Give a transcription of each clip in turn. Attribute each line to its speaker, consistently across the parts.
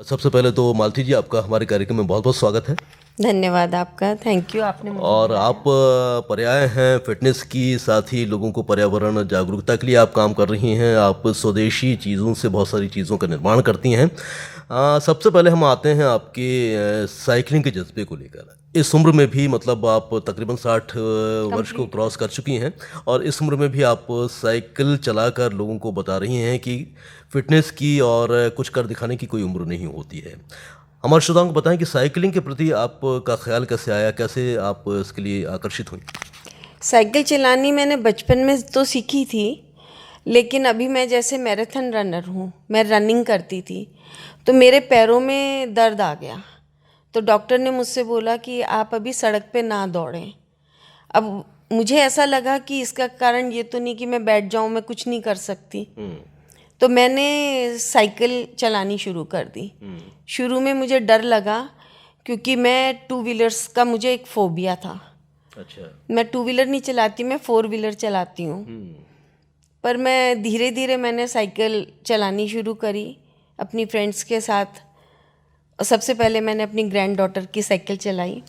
Speaker 1: सबसे पहले तो मालती जी, आपका हमारे कार्यक्रम में बहुत बहुत स्वागत है।
Speaker 2: धन्यवाद आपका, थैंक यू आपने मुझे
Speaker 1: और
Speaker 2: बुलाया।
Speaker 1: आप पर्याय हैं फिटनेस की, साथ ही लोगों को पर्यावरण जागरूकता के लिए आप काम कर रही हैं। आप स्वदेशी चीज़ों से बहुत सारी चीज़ों का निर्माण करती हैं। सबसे पहले हम आते हैं आपके साइकिलिंग के जज्बे को लेकर। इस उम्र में भी, मतलब आप तकरीबन 60 वर्ष को
Speaker 2: कंप्लीट
Speaker 1: क्रॉस कर चुकी हैं, और इस उम्र में भी आप साइकिल चलाकर लोगों को बता रही हैं कि फिटनेस की और कुछ कर दिखाने की कोई उम्र नहीं होती है। हमारे श्रोताओं को बताएं कि साइकिलिंग के प्रति आपका ख्याल कैसे आया, कैसे आप इसके लिए आकर्षित हुई?
Speaker 2: साइकिल चलानी मैंने बचपन में तो सीखी थी, लेकिन अभी मैं जैसे मैराथन रनर हूँ, मैं रनिंग करती थी, तो मेरे पैरों में दर्द आ गया। तो डॉक्टर ने मुझसे बोला कि आप अभी सड़क पे ना दौड़ें। अब मुझे ऐसा लगा कि इसका कारण ये तो नहीं कि मैं बैठ जाऊँ, मैं कुछ नहीं कर सकती। तो मैंने साइकिल चलानी शुरू कर दी। शुरू में मुझे डर लगा, क्योंकि मैं टू व्हीलर्स का मुझे एक फोबिया था।
Speaker 1: अच्छा।
Speaker 2: मैं टू व्हीलर नहीं चलाती, मैं फोर व्हीलर चलाती हूँ। पर मैं धीरे धीरे मैंने साइकिल चलानी शुरू करी अपनी फ्रेंड्स के साथ। सबसे पहले मैंने अपनी ग्रैंड डॉटर की साइकिल चलाई,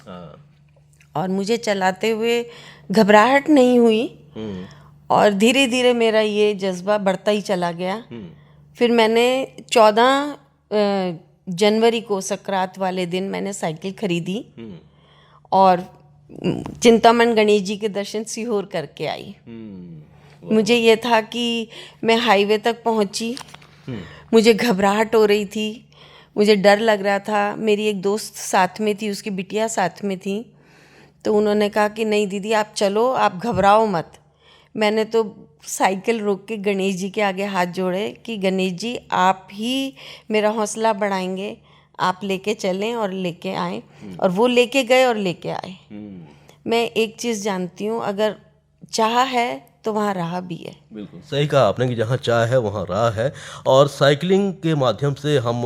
Speaker 2: और मुझे चलाते हुए घबराहट नहीं हुई, और धीरे धीरे मेरा ये जज्बा बढ़ता ही चला गया। फिर मैंने 14 जनवरी को संक्रांत वाले दिन मैंने साइकिल खरीदी, और चिंतामण गणेश जी के दर्शन सीहोर करके आई। मुझे ये था कि मैं हाईवे तक पहुंची, मुझे घबराहट हो रही थी, मुझे डर लग रहा था। मेरी एक दोस्त साथ में थी, उसकी बिटिया साथ में थी, तो उन्होंने कहा कि नहीं दीदी आप चलो, आप घबराओ मत। मैंने तो साइकिल रोक के गणेश जी के आगे हाथ जोड़े कि गणेश जी आप ही मेरा हौसला बढ़ाएंगे, आप लेके चलें और लेके आए। और वो लेके गए और लेके आए। मैं एक चीज़ जानती हूँ, अगर चाह है तो वहाँ राह भी है।
Speaker 1: बिल्कुल सही कहा आपने कि जहाँ चाह है वहाँ राह है। और साइकिलिंग के माध्यम से हम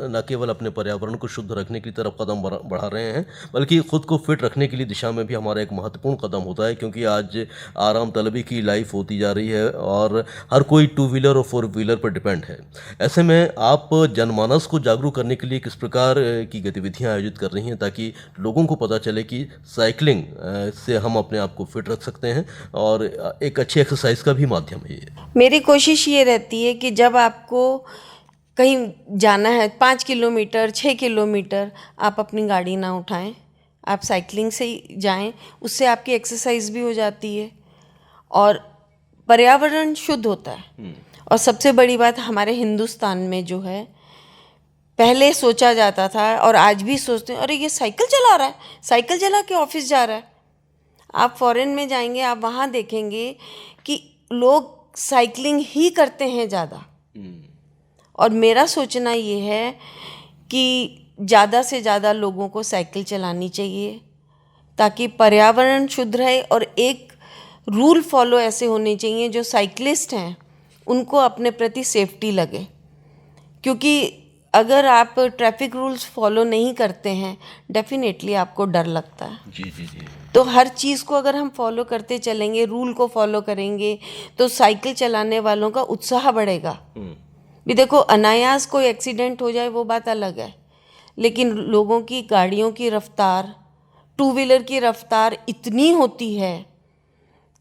Speaker 1: न केवल अपने पर्यावरण को शुद्ध रखने की तरफ कदम बढ़ा रहे हैं, बल्कि खुद को फिट रखने की दिशा में भी हमारा एक महत्वपूर्ण कदम होता है, क्योंकि आज आराम तलबी की लाइफ होती जा रही है और हर कोई टू व्हीलर और फोर व्हीलर पर डिपेंड है। ऐसे में आप जनमानस को जागरूक करने के लिए किस प्रकार की गतिविधियाँ आयोजित कर रही हैं, ताकि लोगों को पता चले कि साइकिलिंग से हम अपने आप को फिट रख सकते हैं, और एक अच्छी एक्सरसाइज का भी माध्यम है ये।
Speaker 2: मेरी कोशिश ये रहती है कि जब आपको कहीं जाना है 5 किलोमीटर 6 किलोमीटर, आप अपनी गाड़ी ना उठाएं, आप साइकिलिंग से ही जाएं। उससे आपकी एक्सरसाइज भी हो जाती है और पर्यावरण शुद्ध होता है। और सबसे बड़ी बात हमारे हिंदुस्तान में जो है, पहले सोचा जाता था और आज भी सोचते हैं, अरे ये साइकिल चला रहा है, साइकिल चला के ऑफिस जा रहा है। आप फॉरेन में जाएंगे, आप वहाँ देखेंगे कि लोग साइकिलिंग ही करते हैं ज़्यादा। और मेरा सोचना ये है कि ज़्यादा से ज़्यादा लोगों को साइकिल चलानी चाहिए, ताकि पर्यावरण शुद्ध रहे। और एक रूल फॉलो ऐसे होने चाहिए जो साइकिलिस्ट हैं उनको अपने प्रति सेफ्टी लगे, क्योंकि अगर आप ट्रैफिक रूल्स फॉलो नहीं करते हैं, डेफिनेटली आपको डर लगता है।
Speaker 1: जी जी जी।
Speaker 2: तो हर चीज़ को अगर हम फॉलो करते चलेंगे, रूल को फॉलो करेंगे, तो साइकिल चलाने वालों का उत्साह बढ़ेगा। भी देखो, अनायास कोई एक्सीडेंट हो जाए वो बात अलग है, लेकिन लोगों की गाड़ियों की रफ्तार, टू व्हीलर की रफ्तार इतनी होती है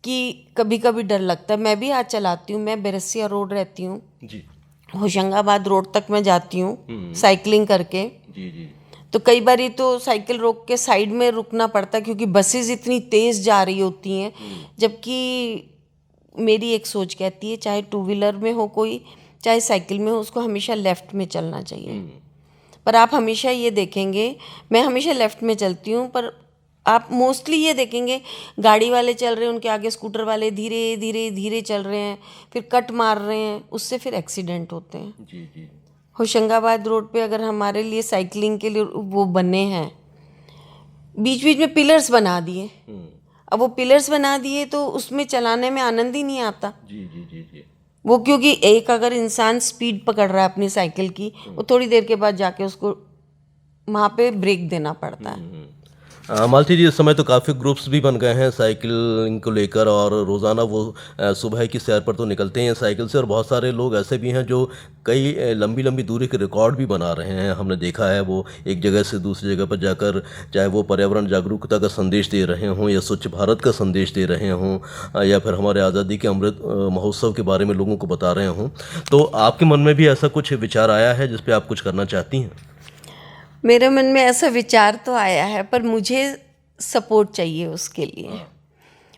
Speaker 2: कि कभी कभी डर लगता है। मैं भी आज चलाती हूँ, मैं बेरसिया रोड रहती हूँ,
Speaker 1: जी
Speaker 2: होशंगाबाद रोड तक मैं जाती हूँ साइकिलिंग करके।
Speaker 1: जी जी।
Speaker 2: तो कई बारी तो साइकिल रोक के साइड में रुकना पड़ता है, क्योंकि बसेस इतनी तेज़ जा रही होती हैं। जबकि मेरी एक सोच कहती है, चाहे टू व्हीलर में हो कोई, चाहे साइकिल में हो, उसको हमेशा लेफ़्ट में चलना चाहिए। पर आप हमेशा ये देखेंगे, मैं हमेशा लेफ़्ट में चलती हूँ, पर आप मोस्टली ये देखेंगे गाड़ी वाले चल रहे हैं, उनके आगे स्कूटर वाले धीरे धीरे धीरे चल रहे हैं, फिर कट मार रहे हैं, उससे फिर एक्सीडेंट होते हैं।
Speaker 1: जी जी।
Speaker 2: होशंगाबाद रोड पे अगर हमारे लिए साइकिलिंग के लिए वो बने हैं, बीच बीच में पिलर्स बना दिए, अब वो पिलर्स बना दिए तो उसमें चलाने में आनंद ही नहीं आता।
Speaker 1: जी जी जी जी।
Speaker 2: वो क्योंकि एक अगर इंसान स्पीड पकड़ रहा है अपनी साइकिल की, वो थोड़ी देर के बाद जाके उसको वहाँ पे ब्रेक देना पड़ता है।
Speaker 1: मालती जी, इस समय तो काफ़ी ग्रुप्स भी बन गए हैं साइकिलिंग को लेकर, और रोज़ाना वो सुबह की सैर पर तो निकलते हैं साइकिल से, और बहुत सारे लोग ऐसे भी हैं जो कई लंबी लंबी दूरी के रिकॉर्ड भी बना रहे हैं। हमने देखा है वो एक जगह से दूसरी जगह पर जाकर, चाहे वो पर्यावरण जागरूकता का संदेश दे रहे हों या स्वच्छ भारत का संदेश दे रहे हों, या फिर हमारे आज़ादी के अमृत महोत्सव के बारे में लोगों को बता रहे हों। तो आपके मन में भी ऐसा कुछ विचार आया है जिस पे आप कुछ करना चाहती हैं?
Speaker 2: मेरे मन में ऐसा विचार तो आया है, पर मुझे सपोर्ट चाहिए उसके लिए।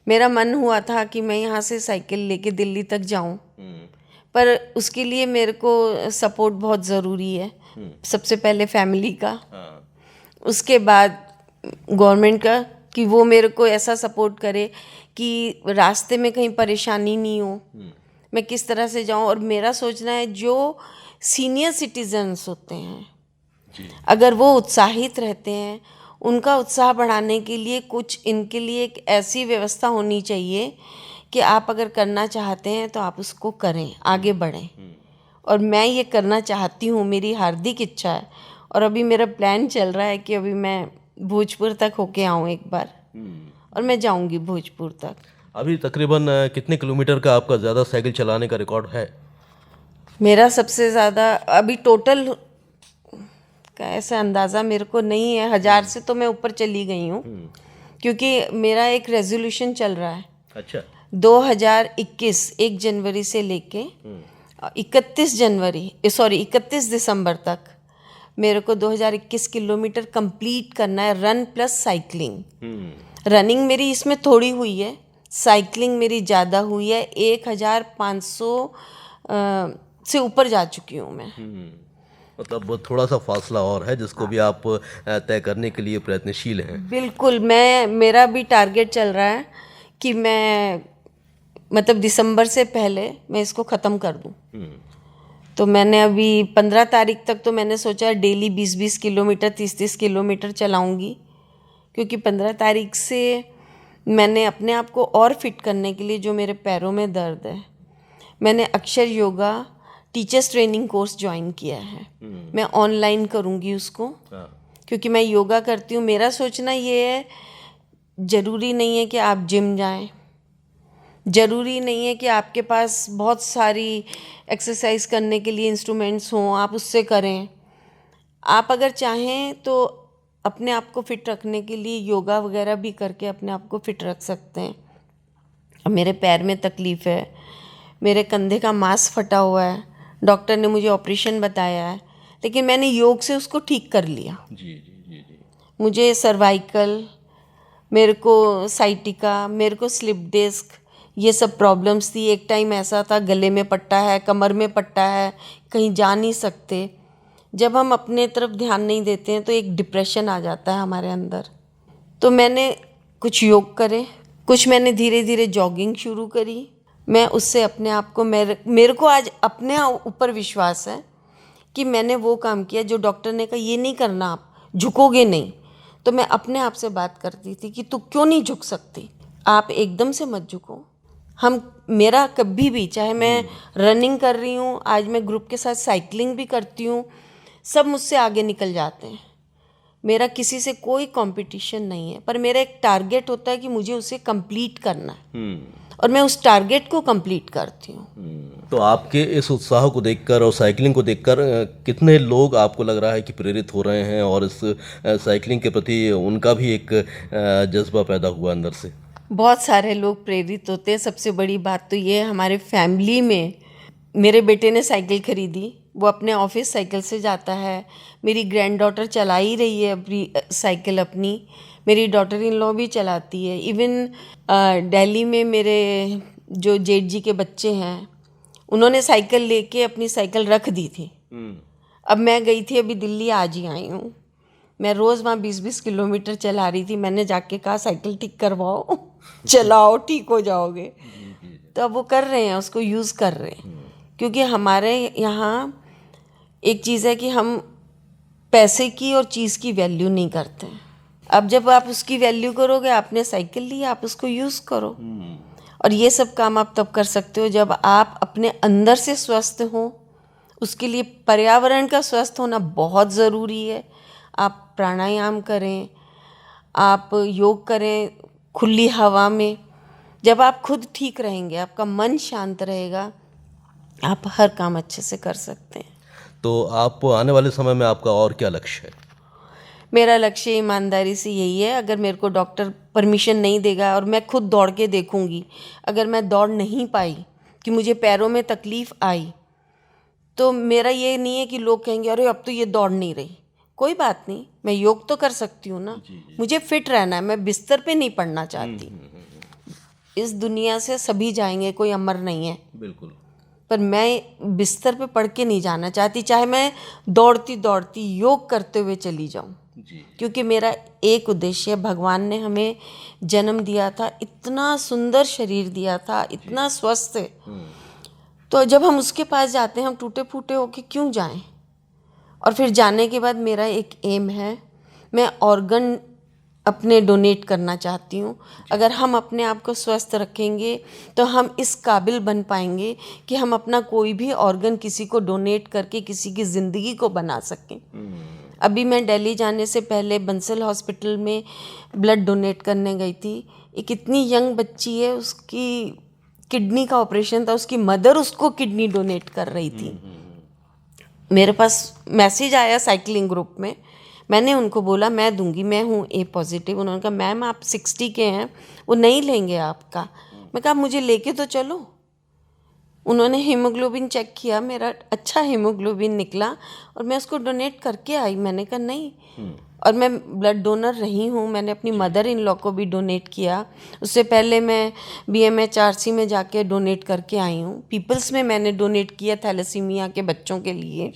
Speaker 2: मेरा मन हुआ था कि मैं यहाँ से साइकिल लेके दिल्ली तक जाऊँ, पर उसके लिए मेरे को सपोर्ट बहुत ज़रूरी है। सबसे पहले फैमिली का, उसके बाद गवर्नमेंट का, कि वो मेरे को ऐसा सपोर्ट करे कि रास्ते में कहीं परेशानी नहीं हो, मैं किस तरह से जाऊँ। और मेरा सोचना है जो सीनियर सिटीजन्स होते हैं, अगर वो उत्साहित रहते हैं, उनका उत्साह बढ़ाने के लिए कुछ इनके लिए एक ऐसी व्यवस्था होनी चाहिए कि आप अगर करना चाहते हैं तो आप उसको करें, आगे बढ़ें। और मैं ये करना चाहती हूँ, मेरी हार्दिक इच्छा है। और अभी मेरा प्लान चल रहा है कि अभी मैं भोजपुर तक होके आऊँ एक बार, और मैं जाऊँगी भोजपुर तक।
Speaker 1: अभी तकरीबन कितने किलोमीटर का आपका ज़्यादा साइकिल चलाने का रिकॉर्ड है?
Speaker 2: मेरा सबसे ज़्यादा अभी टोटल का ऐसा अंदाज़ा मेरे को नहीं है, 1000 से तो मैं ऊपर चली गई हूँ, क्योंकि मेरा एक रेजोल्यूशन चल रहा है।
Speaker 1: अच्छा।
Speaker 2: 2021 1 जनवरी से लेके 31 दिसंबर तक मेरे को 2021 किलोमीटर कंप्लीट करना है, रन प्लस साइकिलिंग। रनिंग मेरी इसमें थोड़ी हुई है, साइकिलिंग मेरी ज़्यादा हुई है। 1500 से ऊपर जा चुकी हूँ मैं।
Speaker 1: मतलब थोड़ा सा फासला और है जिसको भी आप तय करने के लिए प्रयत्नशील हैं।
Speaker 2: बिल्कुल, मेरा भी टारगेट चल रहा है कि मैं मतलब दिसंबर से पहले मैं इसको ख़त्म कर दूं। तो मैंने अभी 15 तारीख तक तो मैंने सोचा डेली 20-20 किलोमीटर 30-30 किलोमीटर चलाऊंगी, क्योंकि 15 तारीख से मैंने अपने आप को और फिट करने के लिए, जो मेरे पैरों में दर्द है, मैंने अक्षर yoga teachers training course join किया है। मैं ऑनलाइन करूँगी उसको, क्योंकि मैं योगा करती हूँ। मेरा सोचना ये है, ज़रूरी नहीं है कि आप जिम जाएं, ज़रूरी नहीं है कि आपके पास बहुत सारी एक्सरसाइज करने के लिए इंस्ट्रूमेंट्स हों, आप उससे करें। आप अगर चाहें तो अपने आप को फिट रखने के लिए योगा वगैरह भी करके अपने आप को फिट रख सकते हैं। अब मेरे पैर में तकलीफ़ है, मेरे कंधे का मांस फटा हुआ है, डॉक्टर ने मुझे ऑपरेशन बताया है, लेकिन मैंने योग से उसको ठीक कर लिया। मुझे सर्वाइकल, मेरे को साइटिका, मेरे को स्लिप डिस्क, ये सब प्रॉब्लम्स थी। एक टाइम ऐसा था गले में पट्टा है, कमर में पट्टा है, कहीं जा नहीं सकते। जब हम अपने तरफ ध्यान नहीं देते हैं तो एक डिप्रेशन आ जाता है हमारे अंदर। तो मैंने कुछ योग करे, कुछ मैंने धीरे धीरे जॉगिंग शुरू करी। मैं उससे अपने आप को, मेरे को आज अपने ऊपर विश्वास है कि मैंने वो काम किया जो डॉक्टर ने कहा ये नहीं करना, आप झुकोगे नहीं। तो मैं अपने आप से बात करती थी कि तू क्यों नहीं झुक सकती, आप एकदम से मत झुको। मेरा कभी भी, चाहे मैं रनिंग कर रही हूँ, आज मैं ग्रुप के साथ साइकिलिंग भी करती हूँ, सब मुझसे आगे निकल जाते हैं। मेरा किसी से कोई कंपटीशन नहीं है, पर मेरा एक टारगेट होता है कि मुझे उसे कंप्लीट करना है, और मैं उस टारगेट को कंप्लीट करती हूँ।
Speaker 1: तो आपके इस उत्साह को देखकर और साइकिलिंग को देखकर कितने लोग आपको लग रहा है कि प्रेरित हो रहे हैं, और इस साइकिलिंग के प्रति उनका भी एक जज्बा पैदा हुआ अंदर से?
Speaker 2: बहुत सारे लोग प्रेरित होते हैं। सबसे बड़ी बात तो ये है, हमारे फैमिली में मेरे बेटे ने साइकिल खरीदी, वो अपने ऑफिस साइकिल से जाता है। मेरी ग्रैंड डॉटर चला ही रही है अपनी साइकिल अपनी, मेरी डॉटर इन लॉ भी चलाती है। इवन दिल्ली में मेरे जो जेठ जी के बच्चे हैं, उन्होंने साइकिल लेके अपनी साइकिल रख दी थी। अब मैं गई थी, अभी दिल्ली आज ही आई हूँ, मैं रोज़ वहाँ 20-20 किलोमीटर चला रही थी। मैंने जाके कहा साइकिल ठीक करवाओ, चलाओ, ठीक हो जाओगे। तो अब वो कर रहे हैं, उसको यूज़ कर रहे हैं। क्योंकि हमारे यहाँ एक चीज़ है कि हम पैसे की और चीज़ की वैल्यू नहीं करते हैं। अब जब आप उसकी वैल्यू करोगे, आपने साइकिल ली, आप उसको यूज़ करो। और ये सब काम आप तब कर सकते हो जब आप अपने अंदर से स्वस्थ हो। उसके लिए पर्यावरण का स्वस्थ होना बहुत ज़रूरी है। आप प्राणायाम करें, आप योग करें खुली हवा में। जब आप खुद ठीक रहेंगे, आपका मन शांत रहेगा, आप हर काम अच्छे से कर सकते हैं।
Speaker 1: तो आप आने वाले समय में आपका और क्या लक्ष्य है?
Speaker 2: मेरा लक्ष्य ईमानदारी से यही है, अगर मेरे को डॉक्टर परमिशन नहीं देगा और मैं खुद दौड़ के देखूंगी, अगर मैं दौड़ नहीं पाई कि मुझे पैरों में तकलीफ़ आई, तो मेरा ये नहीं है कि लोग कहेंगे अरे अब तो ये दौड़ नहीं रही। कोई बात नहीं, मैं योग तो कर सकती हूँ ना। मुझे फिट रहना है, मैं बिस्तर पे नहीं पड़ना चाहती। इस दुनिया से सभी जाएंगे, कोई अमर नहीं है,
Speaker 1: बिल्कुल।
Speaker 2: पर मैं बिस्तर पे पड़ के नहीं जाना चाहती, चाहे मैं दौड़ती दौड़ती योग करते हुए चली जाऊं।
Speaker 1: जी।
Speaker 2: क्योंकि मेरा एक उद्देश्य है, भगवान ने हमें जन्म दिया था, इतना सुंदर शरीर दिया था, इतना स्वस्थ है, तो जब हम उसके पास जाते हैं हम टूटे फूटे होके क्यों जाएं? और फिर जाने के बाद मेरा एक एम है, मैं ऑर्गन अपने डोनेट करना चाहती हूँ। अगर हम अपने आप को स्वस्थ रखेंगे तो हम इस काबिल बन पाएंगे कि हम अपना कोई भी ऑर्गन किसी को डोनेट करके किसी की ज़िंदगी को बना सकें। अभी मैं दिल्ली जाने से पहले बंसल हॉस्पिटल में ब्लड डोनेट करने गई थी। एक इतनी यंग बच्ची है, उसकी किडनी का ऑपरेशन था, उसकी मदर उसको किडनी डोनेट कर रही थी। मेरे पास मैसेज आया साइकिलिंग ग्रुप में, मैंने उनको बोला मैं दूंगी, मैं हूँ ए पॉजिटिव। उन्होंने कहा मैम आप 60 के हैं, वो नहीं लेंगे आपका। मैं कहा मुझे लेके तो चलो। उन्होंने हीमोग्लोबिन चेक किया, मेरा अच्छा हीमोग्लोबिन निकला और मैं उसको डोनेट करके आई। मैंने कहा नहीं, और मैं ब्लड डोनर रही हूँ। मैंने अपनी मदर इन लॉ को भी डोनेट किया। उससे पहले मैं BMHRC में जाके डोनेट करके आई हूँ। पीपल्स में मैंने डोनेट किया थैलेसीमिया के बच्चों के लिए।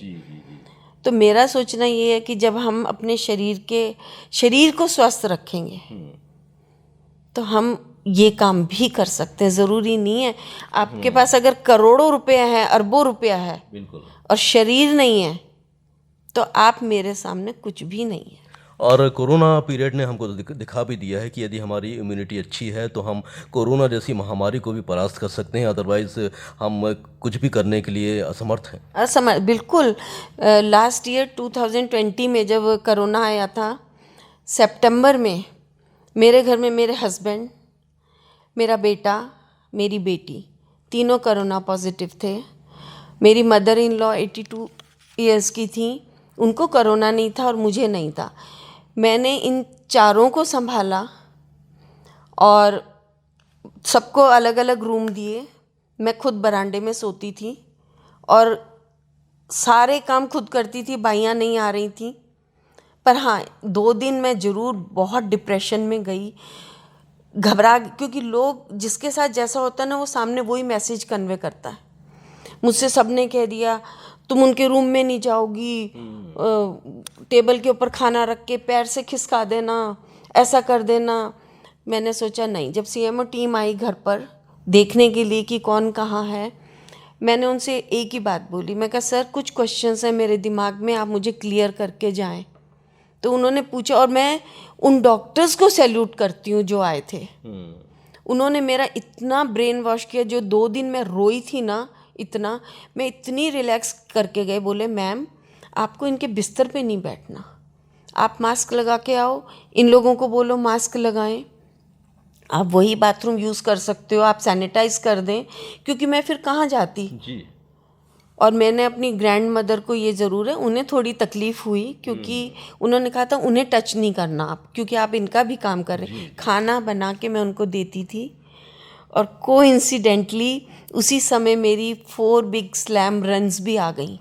Speaker 2: तो मेरा सोचना ये है कि जब हम अपने शरीर को स्वस्थ रखेंगे तो हम ये काम भी कर सकते हैं। ज़रूरी नहीं है आपके पास अगर करोड़ों रुपया है, अरबों रुपया है,
Speaker 1: बिल्कुल,
Speaker 2: और शरीर नहीं है तो आप मेरे सामने कुछ भी नहीं है।
Speaker 1: और कोरोना पीरियड ने हमको दिखा भी दिया है कि यदि हमारी इम्यूनिटी अच्छी है तो हम कोरोना जैसी महामारी को भी परास्त कर सकते हैं, अदरवाइज़ हम कुछ भी करने के लिए असमर्थ हैं।
Speaker 2: बिल्कुल। लास्ट ईयर 2020 में जब कोरोना आया था, सितंबर में, मेरे घर में मेरे हस्बैंड, मेरा बेटा, मेरी बेटी, तीनों कोरोना पॉजिटिव थे। मेरी मदर इन लॉ 82 ईयर्स की थी, उनको कोरोना नहीं था और मुझे नहीं था। मैंने इन चारों को संभाला और सबको अलग अलग रूम दिए। मैं खुद बरांडे में सोती थी और सारे काम खुद करती थी, बाइयाँ नहीं आ रही थी। पर हाँ, 2 दिन मैं ज़रूर बहुत डिप्रेशन में गई, घबरा, क्योंकि लोग जिसके साथ जैसा होता है ना, वो सामने वही मैसेज कन्वे करता है। मुझसे सबने कह दिया तुम उनके रूम में नहीं जाओगी, टेबल के ऊपर खाना रख के पैर से खिसका देना, ऐसा कर देना। मैंने सोचा नहीं। जब CMO टीम आई घर पर देखने के लिए कि कौन कहाँ है, मैंने उनसे एक ही बात बोली। मैं कहा सर कुछ क्वेश्चंस हैं मेरे दिमाग में, आप मुझे क्लियर करके जाएं। तो उन्होंने पूछा, और मैं उन डॉक्टर्स को सैल्यूट करती हूँ जो आए थे। उन्होंने मेरा इतना ब्रेन वॉश किया। जो 2 दिन मैं रोई थी ना, इतना, मैं इतनी रिलैक्स करके गए। बोले मैम आपको इनके बिस्तर पे नहीं बैठना, आप मास्क लगा के आओ, इन लोगों को बोलो मास्क लगाएं, आप वही बाथरूम यूज़ कर सकते हो, आप सैनिटाइज कर दें, क्योंकि मैं फिर कहाँ जाती जी। और मैंने अपनी ग्रैंड मदर को, ये ज़रूर है, उन्हें थोड़ी तकलीफ़ हुई, क्योंकि उन्होंने कहा था उन्हें टच नहीं करना आप, क्योंकि आप इनका भी काम कर रहे हैं। खाना बना के मैं उनको देती थी और कोइंसिडेंटली उसी समय मेरी 4 बिग स्लैम रन्स भी आ गई,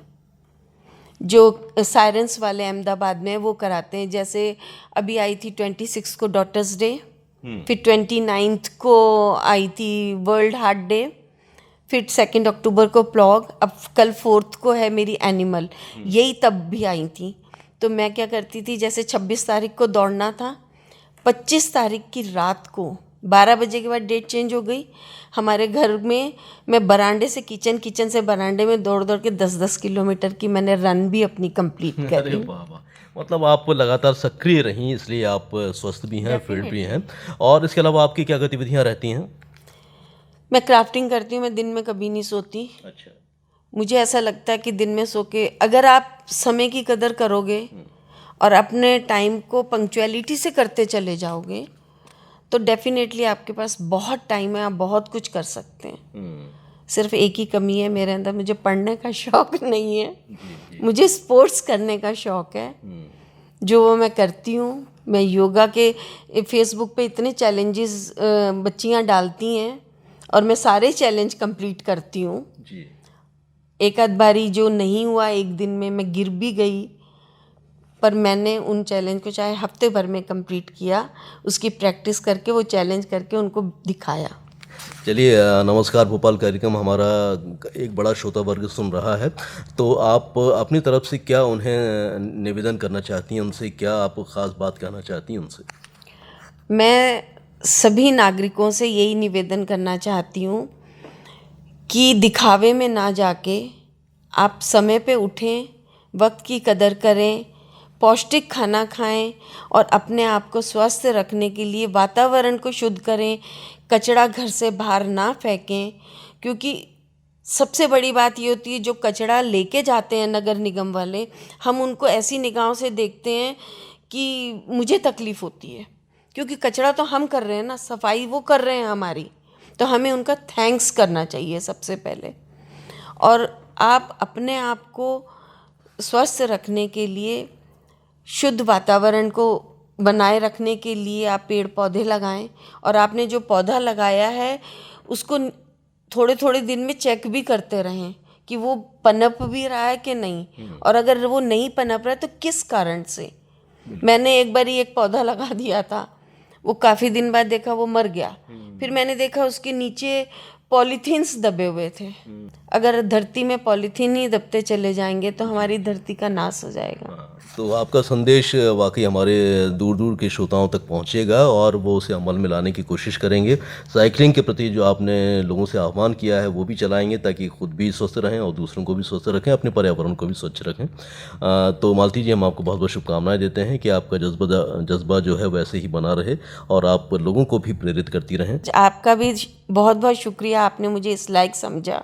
Speaker 2: जो साइरेंस वाले अहमदाबाद में वो कराते हैं। जैसे अभी आई थी 26 को डॉटर्स डे, फिर 29 को आई थी वर्ल्ड हार्ट डे, फिर 2 अक्टूबर को प्लॉग, अब कल 4 को है मेरी एनिमल। यही तब भी आई थी। तो मैं क्या करती थी, जैसे 26 तारीख को दौड़ना था, 25 तारीख की रात को 12 बजे के बाद डेट चेंज हो गई। हमारे घर में मैं बरांडे से किचन, किचन से बरांडे में दौड़ दौड़ के 10-10 किलोमीटर की मैंने रन भी अपनी कंप्लीट कर
Speaker 1: अरे
Speaker 2: ली।
Speaker 1: वाह! मतलब आप लगातार सक्रिय रहीं, इसलिए आप स्वस्थ भी हैं, फिट भी हैं। और इसके अलावा आपकी क्या गतिविधियाँ रहती हैं?
Speaker 2: मैं क्राफ्टिंग करती हूँ, मैं दिन में कभी नहीं सोती।
Speaker 1: अच्छा।
Speaker 2: मुझे ऐसा लगता है कि दिन में सो के अगर आप समय की कदर करोगे और अपने टाइम को पंक्चुअलिटी से करते चले जाओगे तो डेफिनेटली आपके पास बहुत टाइम है, आप बहुत कुछ कर सकते हैं। सिर्फ एक ही कमी है मेरे अंदर, मुझे पढ़ने का शौक नहीं है। मुझे स्पोर्ट्स करने का शौक है, जो वो मैं करती हूँ। मैं योगा के फेसबुक पे इतने चैलेंजेस बच्चियाँ डालती हैं और मैं सारे चैलेंज कंप्लीट करती हूँ। एक आध बारी जो नहीं हुआ, एक दिन में मैं गिर भी गई, पर मैंने उन चैलेंज को चाहे हफ्ते भर में कंप्लीट किया, उसकी प्रैक्टिस करके, वो चैलेंज करके उनको दिखाया।
Speaker 1: चलिए, नमस्कार भोपाल कार्यक्रम हमारा एक बड़ा श्रोता वर्ग सुन रहा है, तो आप अपनी तरफ से क्या उन्हें निवेदन करना चाहती हैं, उनसे क्या आप ख़ास बात कहना चाहती हैं उनसे?
Speaker 2: मैं सभी नागरिकों से यही निवेदन करना चाहती हूँ कि दिखावे में ना जाके आप समय पे उठें, वक्त की कदर करें, पौष्टिक खाना खाएं और अपने आप को स्वस्थ रखने के लिए वातावरण को शुद्ध करें, कचरा घर से बाहर ना फेंकें। क्योंकि सबसे बड़ी बात ये होती है, जो कचरा लेके जाते हैं नगर निगम वाले, हम उनको ऐसी निगाहों से देखते हैं कि मुझे तकलीफ़ होती है, क्योंकि कचरा तो हम कर रहे हैं ना, सफाई वो कर रहे हैं हमारी, तो हमें उनका थैंक्स करना चाहिए सबसे पहले। और आप अपने आप को स्वस्थ रखने के लिए, शुद्ध वातावरण को बनाए रखने के लिए आप पेड़ पौधे लगाएं, और आपने जो पौधा लगाया है उसको थोड़े थोड़े दिन में चेक भी करते रहें कि वो पनप भी रहा है कि नहीं, और अगर वो नहीं पनप रहा है तो किस कारण से। मैंने एक बार एक पौधा लगा दिया था, वो काफ़ी दिन बाद देखा वो मर गया, फिर मैंने देखा उसके नीचे पॉलीथीन्स दबे हुए थे। अगर धरती में पॉलीथीन ही दबते चले जाएंगे तो हमारी धरती का नाश हो जाएगा।
Speaker 1: तो आपका संदेश वाकई हमारे दूर दूर के श्रोताओं तक पहुंचेगा और वो उसे अमल में लाने की कोशिश करेंगे। साइकिलिंग के प्रति जो आपने लोगों से आह्वान किया है वो भी चलाएंगे, ताकि खुद भी स्वस्थ रहें और दूसरों को भी स्वस्थ रखें, अपने पर्यावरण को भी स्वच्छ रखें। तो मालती जी, हम आपको बहुत बहुत शुभकामनाएं देते हैं कि आपका जज्बा जो है वैसे ही बना रहे और आप लोगों को भी प्रेरित करती रहें।
Speaker 2: आपका भी बहुत बहुत शुक्रिया, आपने मुझे इस लायक समझा